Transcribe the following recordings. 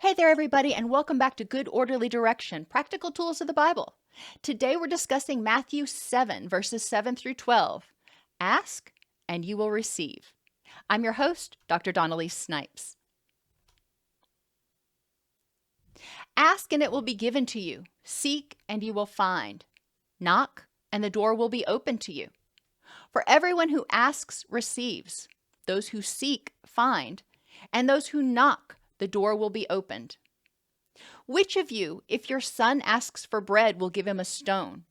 Hey there, everybody, and welcome back to Good Orderly Direction, Practical Tools of the Bible. Today we're discussing Matthew 7, verses 7 through 12. Ask, and you will receive. I'm your host, Dr. Donnelly Snipes. Ask, and it will be given to you. Seek, and you will find. Knock, and the door will be opened to you. For everyone who asks receives. Those who seek find, and those who knock, the door will be opened. Which of you, if your son asks for bread, will give him a stone?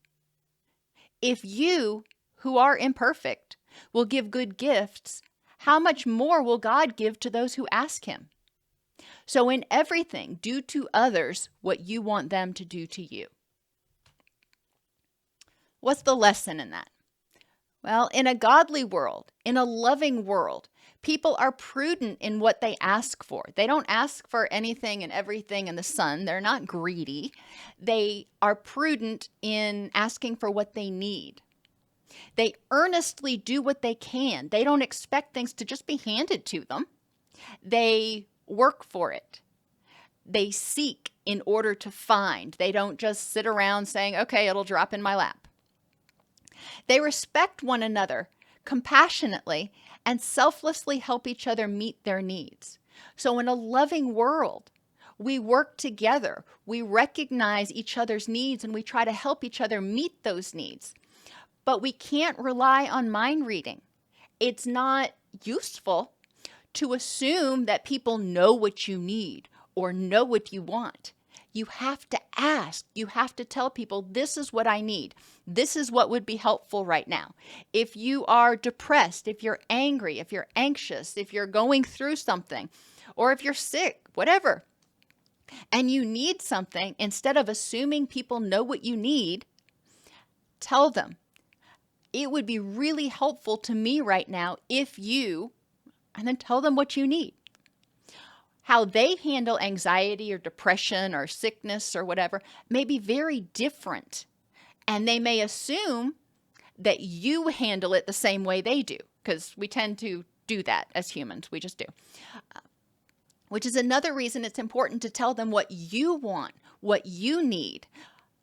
If you, who are imperfect, will give good gifts, how much more will God give to those who ask him? So in everything, do to others what you want them to do to you. What's the lesson in that? Well, in a godly world, in a loving world, people are prudent in what they ask for. They don't ask for anything and everything in the sun. They're not greedy. They are prudent in asking for what they need. They earnestly do what they can. They don't expect things to just be handed to them. They work for it. They seek in order to find. They don't just sit around saying, okay, it'll drop in my lap. They respect one another compassionately and selflessly help each other meet their needs. So in a loving world, we work together. We recognize each other's needs and we try to help each other meet those needs. But we can't rely on mind reading. It's not useful to assume that people know what you need or know what you want. You have to ask. You have to tell people, this is what I need. This is what would be helpful right now. If you are depressed, if you're angry, if you're anxious, if you're going through something, or if you're sick, whatever, and you need something, instead of assuming people know what you need, tell them, it would be really helpful to me right now if you, and then tell them what you need. How they handle anxiety or depression or sickness or whatever may be very different. And they may assume that you handle it the same way they do, because we tend to do that as humans. We just do. Which is another reason it's important to tell them what you want, what you need.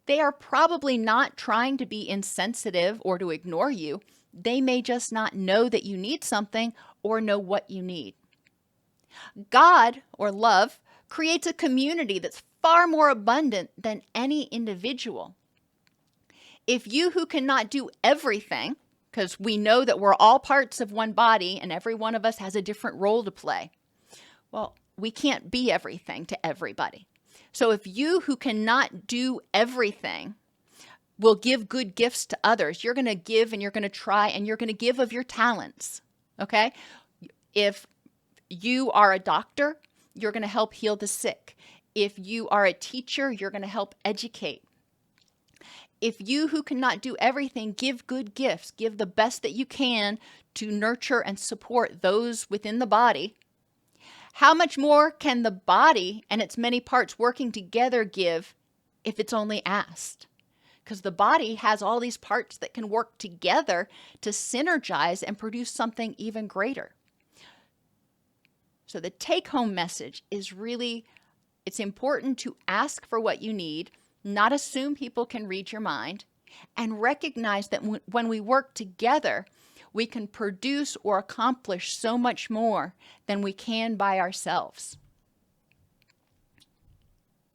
They are probably not trying to be insensitive or to ignore you. They may just not know that you need something or know what you need. God, or love, creates a community that's far more abundant than any individual. If you who cannot do everything, because we know that we're all parts of one body and every one of us has a different role to play, well, we can't be everything to everybody. So if you who cannot do everything will give good gifts to others, you're going to give and you're going to try and you're going to give of your talents, okay? If you are a doctor, you're going to help heal the sick. If you are a teacher, you're going to help educate. If you who cannot do everything, give good gifts, give the best that you can to nurture and support those within the body, how much more can the body and its many parts working together give if it's only asked? Because the body has all these parts that can work together to synergize and produce something even greater. So the take-home message is really, it's important to ask for what you need, not assume people can read your mind, and recognize that when we work together, we can produce or accomplish so much more than we can by ourselves.